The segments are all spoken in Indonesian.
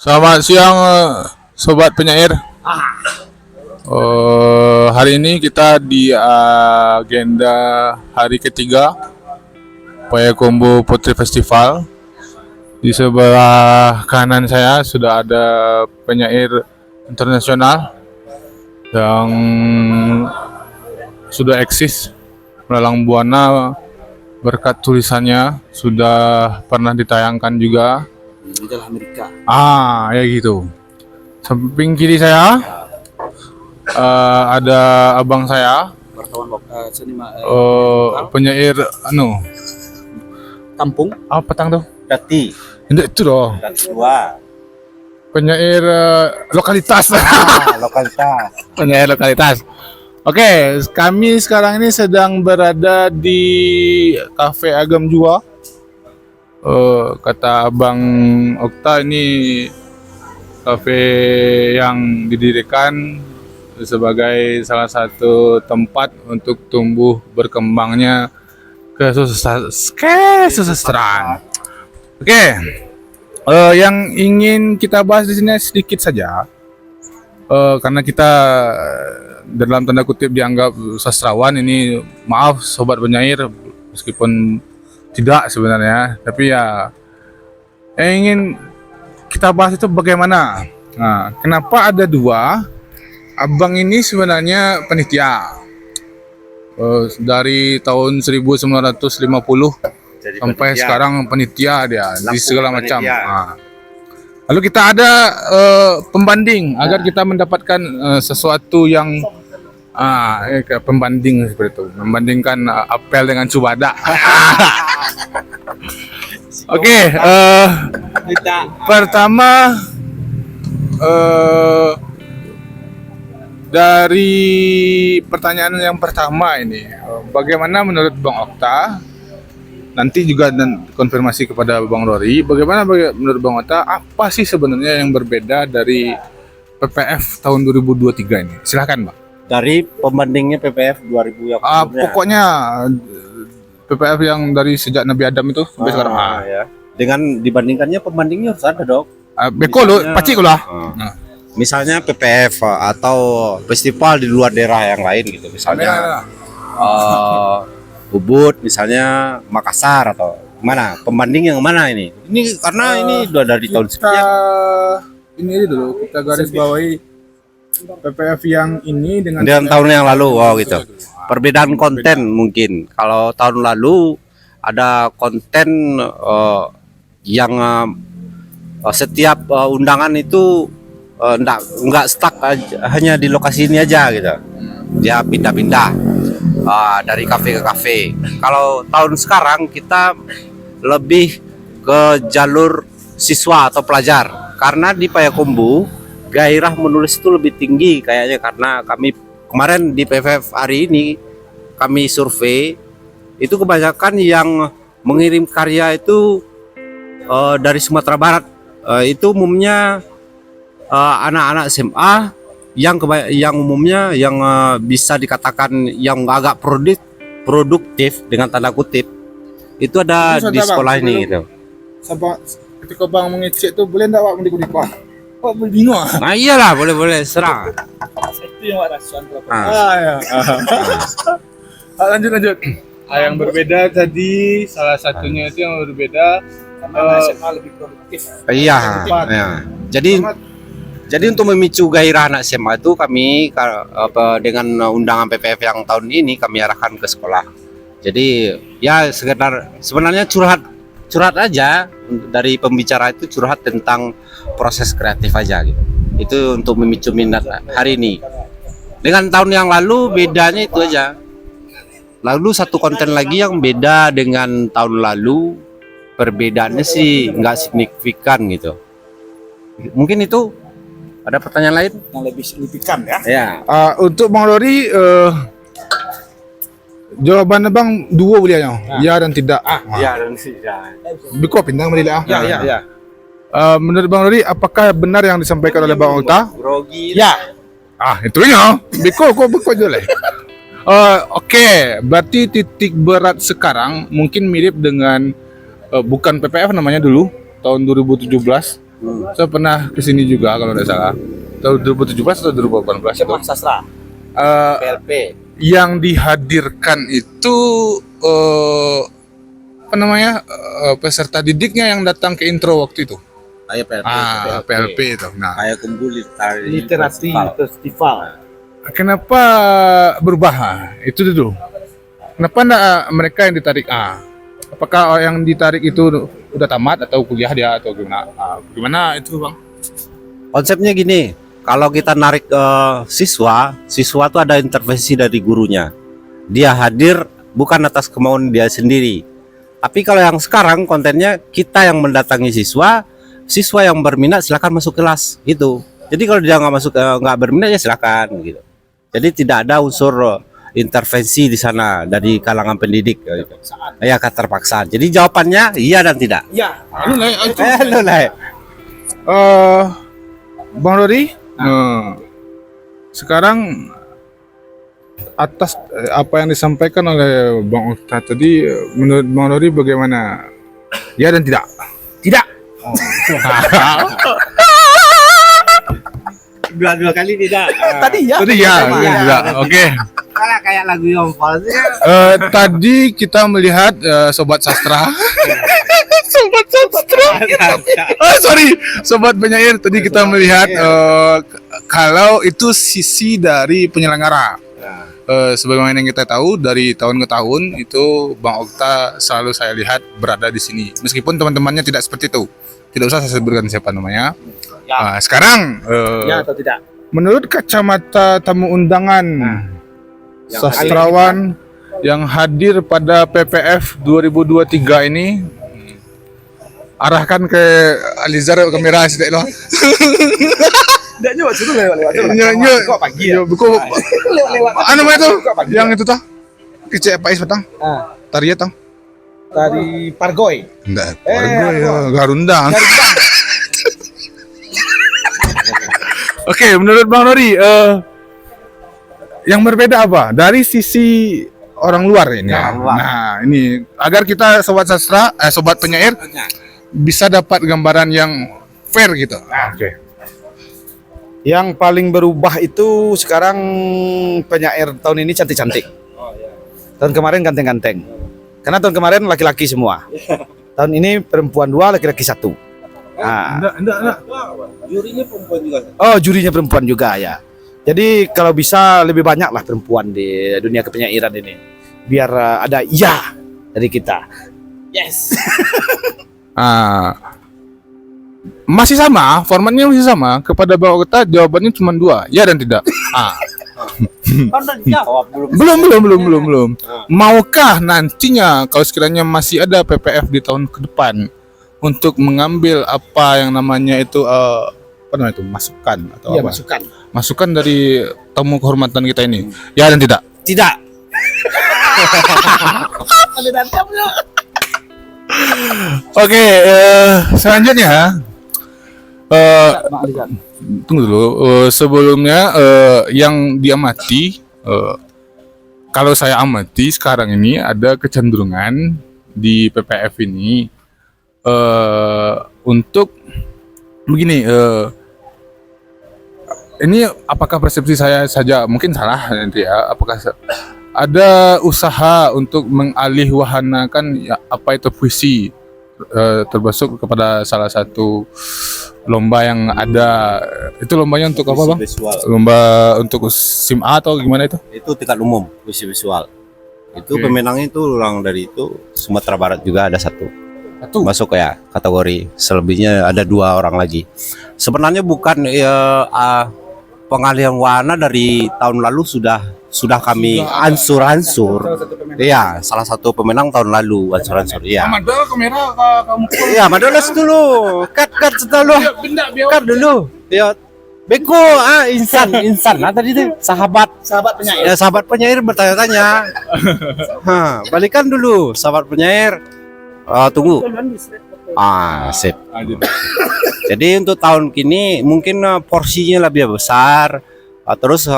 Selamat siang, sobat penyair. Hari ini kita di agenda hari ketiga Payakumbuh Putri Festival. Di sebelah kanan saya sudah ada penyair internasional yang sudah eksis melalang buana, berkat tulisannya sudah pernah ditayangkan juga. Majalah Amerika. Ya gitu. Samping kiri saya ada abang saya, Wartawan seniman penyair kampung petang tuh. Dati. Ini itu loh. Dua. Penyair lokalitas. Lokalitas. Penyair lokalitas. Oke, kami sekarang ini sedang berada di Cafe Agam Jua. Kata Abang Okta, ini kafe yang didirikan sebagai salah satu tempat untuk tumbuh berkembangnya kesusastraan. Oke, yang ingin kita bahas di sini sedikit saja, karena kita dalam tanda kutip dianggap sastrawan. Ini maaf sobat penyair, meskipun tidak sebenarnya, tapi ya yang ingin kita bahas itu bagaimana. Nah, kenapa ada dua? Abang ini sebenarnya panitia dari tahun 1950 Jadi sampai panitia. sekarang penitia dia di segala macam. panitia. Nah, lalu kita ada pembanding agar kita mendapatkan sesuatu yang pembanding seperti itu, membandingkan apel dengan cubada. Oke, pertama dari pertanyaan yang pertama ini, bagaimana menurut Bang Okta? Nanti juga dan konfirmasi kepada Bang Rory, bagaimana menurut Bang Okta, apa sih sebenarnya yang berbeda dari PPF tahun 2023 ini? Silahkan Bang. Dari pembandingnya PPF 2000 yang sebelumnya. Pokoknya PPF yang dari sejak Nabi Adam itu sampai sekarang. Ya. Dengan dibandingkannya pembandingnya harus ada dok. Beko lu, Misalnya- pacik lah. Misalnya PPF atau festival di luar daerah yang lain gitu. Misalnya Ubud, misalnya Makassar atau mana? Pembanding yang mana ini? Ini karena ini udah dari tahun Kita sekian. ini dulu kita garis bawahi PPF yang ini dengan Tahun yang lalu, gitu. Perbedaan konten mungkin. Kalau tahun lalu ada konten yang setiap undangan itu nggak stuck hanya di lokasi ini aja gitu. Dia pindah-pindah dari kafe ke kafe. Kalau tahun sekarang kita lebih ke jalur siswa atau pelajar, karena di Payakumbuh gairah menulis itu lebih tinggi kayaknya, karena kami kemarin di PFF hari ini kami survei itu kebanyakan yang mengirim karya itu dari Sumatera Barat. Itu umumnya anak-anak SMA yang umumnya yang bisa dikatakan yang agak produktif dengan tanda kutip itu ada Itu di sudah, sekolah Bang, ini sebelum- gitu. Sampai ketika Bang mengecek itu boleh enggak Pak mendikut-dikut? Oh, bingung. Nah iyalah, boleh serang. Itu yang rasuan Ah. ya. Lanjut. Yang berbeda tadi salah satunya itu yang berbeda SMA lebih produktif. Iya. Ya. Jadi untuk memicu gairah anak SMA itu kami dengan undangan PPF yang tahun ini kami arahkan ke sekolah. Jadi ya sekedar sebenarnya curhat aja, dari pembicara itu curhat tentang proses kreatif aja gitu. Itu untuk memicu minat hari ini. Dengan tahun yang lalu bedanya itu aja. Lalu satu konten lagi yang beda dengan tahun lalu, perbedaannya sih nggak signifikan gitu. Mungkin itu. Ada pertanyaan lain? Yang lebih signifikan ya. Ya. Untuk Bang Rory, jawabannya Bang dua beliau, ya dan tidak. Ya dan sih. Ya. Biko pindang beliau. Ya. Menurut Bang Rory, apakah benar yang disampaikan oleh Bang Okta? Grogi. Ya. Itunya. Biko jelek. Oke, berarti titik berat sekarang mungkin mirip dengan bukan PPF namanya dulu tahun 2017. Saya pernah kesini juga kalau tidak salah. Tahun 2017 atau 2018 itu. Sastra, Eh, PLP. yang dihadirkan itu apa namanya peserta didiknya yang datang ke intro waktu itu. Kayak PLP. PLP itu. Nah, Kayak kumpul Literasi festival. kenapa berubah? Itu dulu. Kenapa enggak mereka yang ditarik? Apakah yang ditarik itu udah tamat atau kuliah dia atau gimana? Gimana itu, Bang? Konsepnya gini, kalau kita narik siswa tuh ada intervensi dari gurunya. Dia hadir bukan atas kemauan dia sendiri. Tapi kalau yang sekarang kontennya kita yang mendatangi siswa yang berminat silakan masuk kelas gitu. Jadi kalau dia nggak berminat ya silakan gitu. Jadi tidak ada unsur intervensi di sana dari kalangan pendidik gitu. Ya keterpaksaan. Jadi jawabannya iya dan tidak. Ya, Lu lah. Bang Rory, sekarang atas apa yang disampaikan oleh Bang Ustadz tadi, menurut Bang Rory bagaimana? Ya dan tidak? tidak. Dua kali tidak. Tadi ya. Tadi ya, tidak. Oke. Kayak lagu yang fals. Tadi kita melihat sobat sastra. Sobat sastra. Sorry, sobat penyair. Tadi kita melihat kalau itu sisi dari penyelenggara. Sebagaimana yang kita tahu dari tahun ke tahun itu Bang Okta selalu saya lihat berada di sini. Meskipun teman-temannya tidak seperti itu. Tidak usah saya sebutkan siapa namanya. Sekarang Ya atau tidak? menurut kacamata tamu undangan sastrawan yang hadir pada PPF 2023 ini, arahkan ke Alizar kamera sedek loh. Tidak nyoba sudah lewat. Kok pagi ya? Buku Lewat. anu namanya tuh? Yang itu tah? Kecek Pais petang. Tariya tang. Dari Pargoy. Enggak, keluarga ya, Garundang. Oke, menurut Bang Rory, yang berbeda apa dari sisi orang luar ini? Nah, ini agar kita sobat sastra, sobat penyair bisa dapat gambaran yang fair gitu. Oke. Yang paling berubah itu sekarang penyair tahun ini cantik-cantik. Tahun kemarin ganteng-ganteng. Karena tahun kemarin laki-laki semua. Tahun ini perempuan 2, laki-laki 1. Enggak. Jurinya perempuan juga. Oh, jurinya perempuan juga ya. Jadi kalau bisa lebih banyak lah perempuan di dunia kepenyairan ini. Biar ada ya dari kita. Yes. Masih sama, formatnya masih sama. Kepada Bang Okta jawabannya cuma 2, ya dan tidak. Kan udah dijawab belum? Belum. Maukah nantinya kalau sekiranya masih ada PPF di tahun ke depan untuk mengambil apa yang namanya itu apa namanya itu masukan atau Iya, apa? masukan Dari tamu kehormatan kita ini. Ya dan tidak. Tidak. Oke, selanjutnya tunggu dulu. Sebelumnya yang diamati, kalau saya amati sekarang ini ada kecenderungan di PPF ini untuk begini. Ini apakah persepsi saya saja? Mungkin salah nanti ya. Apakah ada usaha untuk mengalihwahanakan ya, apa itu puisi, termasuk kepada salah satu lomba yang ada. Itu lombanya untuk apa, Bang? Visual. Lomba untuk SIMA atau gimana itu? Itu tingkat umum, puisi visual. Itu Oke. pemenangnya itu orang dari itu Sumatera Barat juga ada satu. Masuk ya kategori. Selebihnya ada 2 orang lagi. Sebenarnya bukan pengalihan warna dari tahun lalu sudah kami ansur-ansur. Iya, salah satu pemenang tahun lalu ansur-ansur. Iya. Amada kamera kamu. Iya, madolas dulu. Cut dulu. Cut dulu. Ya. Beko insan. Nah tadi itu sahabat penyair. ya, sahabat penyair bertanya-tanya. Balikan dulu sahabat penyair. Tunggu. Sip. Jadi untuk tahun kini mungkin porsinya lebih besar. Terus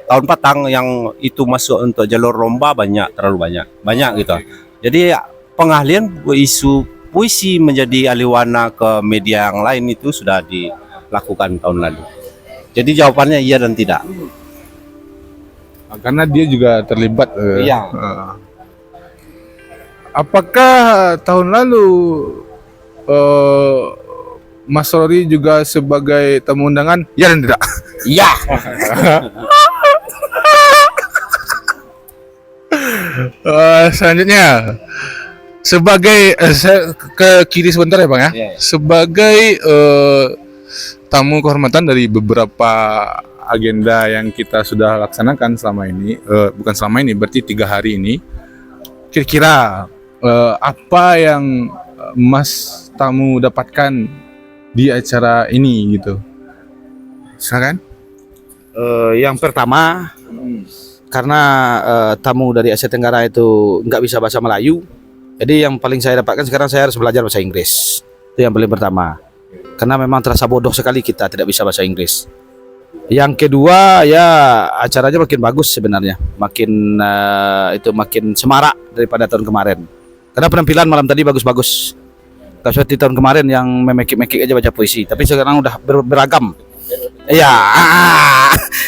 tahun petang yang itu masuk untuk jalur lomba terlalu banyak gitu. Jadi pengahlian isu puisi menjadi ahliwana ke media yang lain itu sudah dilakukan tahun lalu. Jadi jawabannya iya dan tidak. Karena dia juga terlibat. Iya. Apakah tahun lalu Mas Rory juga sebagai tamu undangan? Ya dan tidak. Iya. Selanjutnya sebagai saya ke kiri sebentar ya Bang ya. Iya, iya. Sebagai tamu kehormatan dari beberapa agenda yang kita sudah laksanakan selama ini, bukan selama ini, berarti 3 hari ini. Kira-kira apa yang Mas tamu dapatkan di acara ini gitu? Silakan. Yang pertama, karena tamu dari Asia Tenggara itu nggak bisa bahasa Melayu, jadi yang paling saya dapatkan sekarang saya harus belajar bahasa Inggris. Itu yang paling pertama. Karena memang terasa bodoh sekali kita tidak bisa bahasa Inggris. Yang kedua ya acaranya makin bagus sebenarnya, makin makin semarak daripada tahun kemarin. Karena penampilan malam tadi bagus-bagus. Gak seperti tahun kemarin yang memekik-mekik aja baca puisi, tapi sekarang udah beragam. Iya,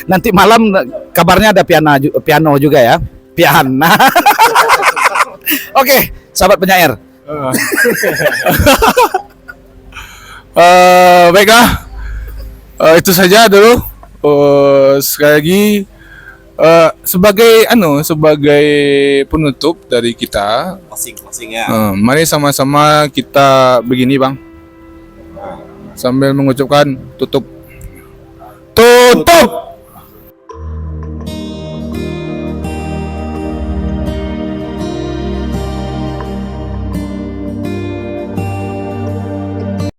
nanti malam kabarnya ada piano juga ya, piano. Oke, sahabat penyair. Baiklah, itu saja dulu. Sekali lagi sebagai penutup dari kita, Masing-masing ya. mari sama-sama kita begini Bang, sambil mengucapkan tutup.